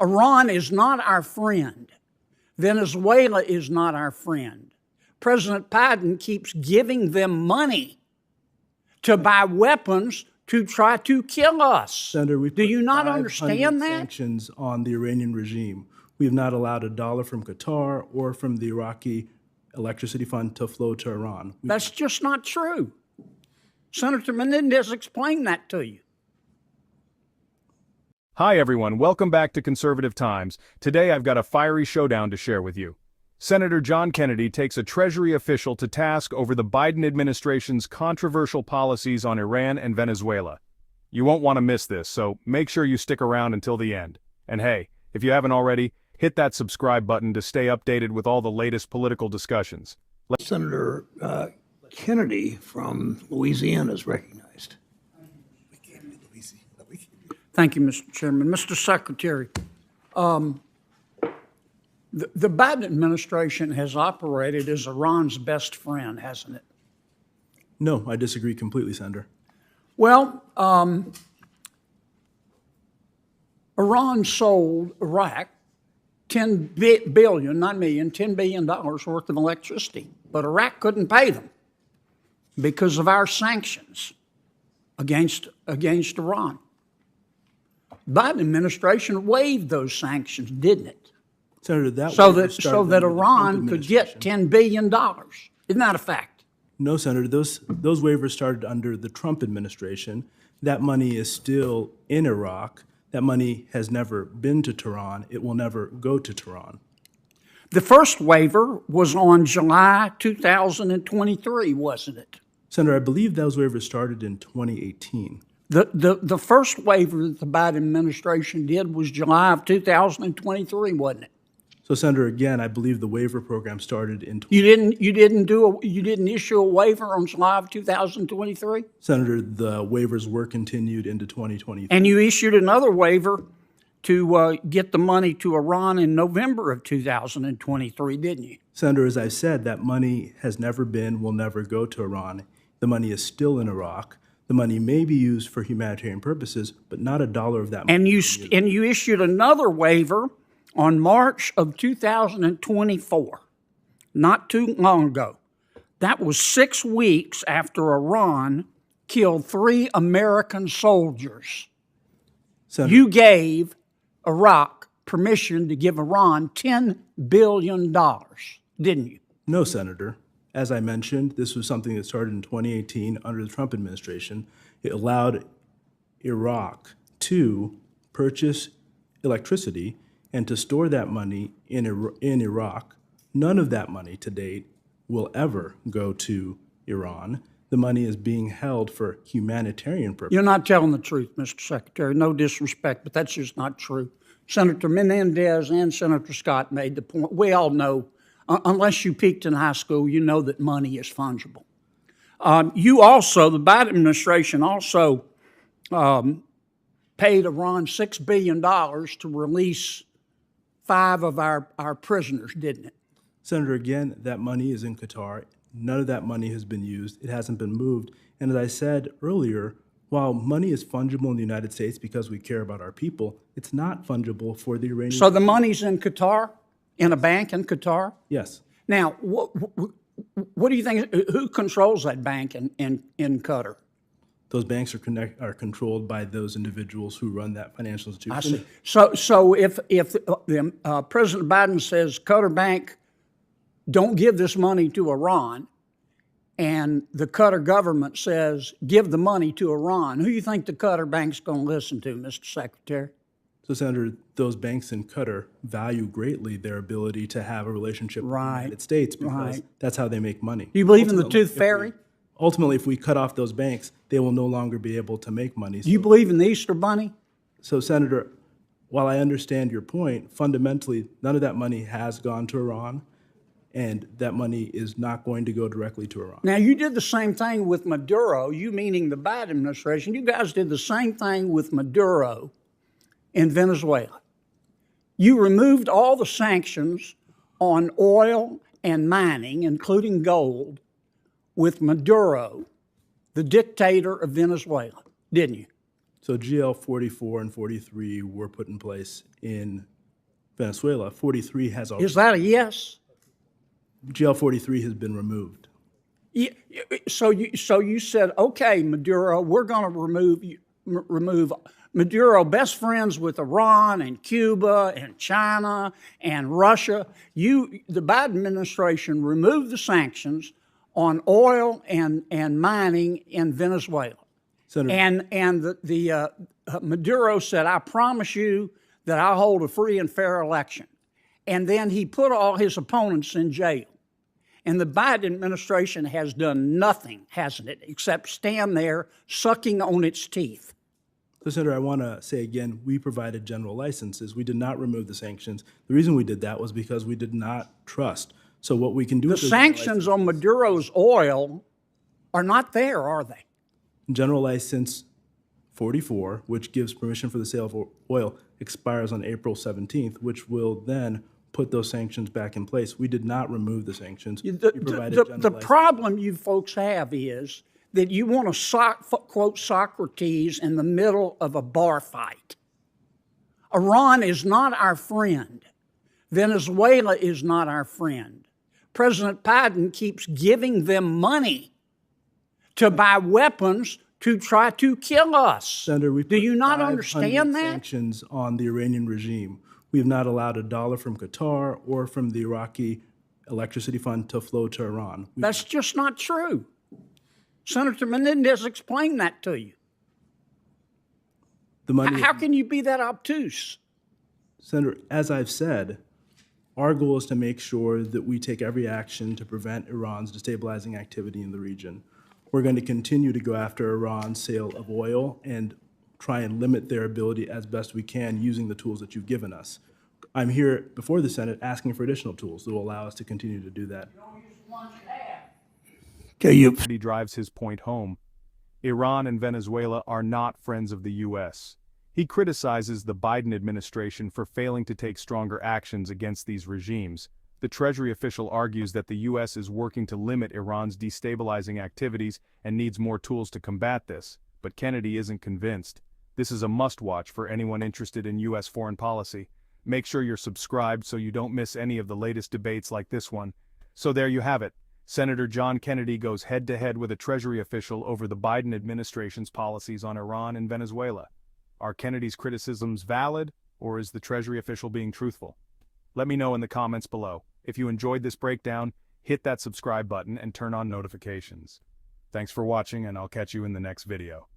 Iran is not our friend. Venezuela is not our friend. President Biden keeps giving them money to buy weapons to try to kill us. Senator, do you not understand that? Sanctions on the Iranian regime. We have not allowed $1 from Qatar or from the Iraqi electricity fund to flow to Iran. That's just not true. Senator Menendez explained that to you. Hi everyone, welcome back to Conservative Times. Today I've got a fiery showdown to share with you. Senator John Kennedy takes a Treasury official to task over the Biden administration's controversial policies on Iran and Venezuela. You won't want to miss this, so make sure you stick around until the end. And hey, if you haven't already, hit that subscribe button to stay updated with all the latest political discussions. Senator Kennedy from Louisiana is recognized. Thank you, Mr. Chairman. Mr. Secretary, the Biden administration has operated as Iran's best friend, hasn't it? No, I disagree completely, Senator. Well, Iran sold Iraq $10 billion, not million, $10 billion worth of electricity. But Iraq couldn't pay them because of our sanctions against Iran. Biden administration waived those sanctions, didn't it? Senator, so that Iran could get $10 billion. Isn't that a fact? No, Senator. Those waivers started under the Trump administration. That money is still in Iraq. That money has never been to Tehran. It will never go to Tehran. The first waiver was on July 2023, wasn't it? Senator, I believe those waivers started in 2018. The first waiver that the Biden administration did was July of 2023, wasn't it? So, Senator, again, I believe the waiver program started in. You didn't issue a waiver on July of 2023. Senator, the waivers were continued into 2023. And you issued another waiver to get the money to Iran in November of 2023, didn't you? Senator, as I said, that money has never been, will never go to Iran. The money is still in Iraq. The money may be used for humanitarian purposes, but not $1 of that money. And you issued another waiver on March of 2024, not too long ago. That was 6 weeks after Iran killed 3 American soldiers. Senator, You gave Iraq permission to give Iran $10 billion, didn't you? No, Senator. As I mentioned, this was something that started in 2018 under the Trump administration. It allowed Iraq to purchase electricity and to store that money in Iraq. None of that money to date will ever go to Iran. The money is being held for humanitarian purposes. You're not telling the truth, Mr. Secretary. No disrespect, but that's just not true. Senator Menendez and Senator Scott made the point. We all know, unless you peaked in high school, you know that money is fungible. The Biden administration also paid Iran $6 billion to release 5 of our prisoners, didn't it? Senator, again, that money is in Qatar. None of that money has been used. It hasn't been moved. And as I said earlier, while money is fungible in the United States because we care about our people, it's not fungible for the Iranian. So the money's in Qatar, in a bank in Qatar? Yes. Now, what do you think? Who controls that bank in Qatar? Those banks are controlled by those individuals who run that financial institution. I see. So if President Biden says Qatar Bank, don't give this money to Iran, and the Qatar government says give the money to Iran, who do you think the Qatar Bank's going to listen to, Mr. Secretary? So, Senator, those banks in Qatar value greatly their ability to have a relationship with the United States because that's how they make money. Do you believe in the tooth fairy? Ultimately, if we cut off those banks, they will no longer be able to make money. Do you believe in the Easter Bunny? So, Senator, while I understand your point, fundamentally, none of that money has gone to Iran, and that money is not going to go directly to Iran. Now, you did the same thing with Maduro, you meaning the Biden administration. You guys did the same thing with Maduro in Venezuela. You removed all the sanctions on oil and mining, including gold, with Maduro, the dictator of Venezuela, didn't you? So GL 44 and 43 were put in place in Venezuela. 43 has already, Is that a yes? GL 43 has been removed. So you said, okay, Maduro, we're going to remove Maduro, best friends with Iran and Cuba and China and Russia. The Biden administration removed the sanctions on oil and mining in Venezuela. Senator, And Maduro said, I promise you that I'll hold a free and fair election. And then he put all his opponents in jail. And the Biden administration has done nothing, hasn't it, except stand there sucking on its teeth. So, Senator, I want to say again, we provided general licenses. We did not remove the sanctions. The reason we did that was because we did not trust. So what we can do The with those sanctions on Maduro's oil are not there, are they? General License 44, which gives permission for the sale of oil, expires on April 17th, which will then put those sanctions back in place. We did not remove the sanctions. We provided general The license. problem you folks have is that you want to quote Socrates in the middle of a bar fight. Iran is not our friend. Venezuela is not our friend. President Biden keeps giving them money to buy weapons to try to kill us. Senator, we Do you not 500 understand that? sanctions on the Iranian regime. We have not allowed a dollar from Qatar or from the Iraqi electricity fund to flow to Iran. That's just not true. Senator Menendez explained that to you. The money, How can you be that obtuse? Senator, as I've said, our goal is to make sure that we take every action to prevent Iran's destabilizing activity in the region. We're going to continue to go after Iran's sale of oil and try and limit their ability as best we can using the tools that you've given us. I'm here before the Senate asking for additional tools that will allow us to continue to do that. Okay, you He drives his point home. Iran and Venezuela are not friends of the U.S. He criticizes the Biden administration for failing to take stronger actions against these regimes. The Treasury official argues that the U.S. is working to limit Iran's destabilizing activities and needs more tools to combat this, but Kennedy isn't convinced. This is a must-watch for anyone interested in U.S. foreign policy. Make sure you're subscribed so you don't miss any of the latest debates like this one. So there you have it. Senator John Kennedy goes head-to-head with a Treasury official over the Biden administration's policies on Iran and Venezuela. Are Kennedy's criticisms valid, or is the Treasury official being truthful? Let me know in the comments below. If you enjoyed this breakdown, hit that subscribe button and turn on notifications. Thanks for watching, and I'll catch you in the next video.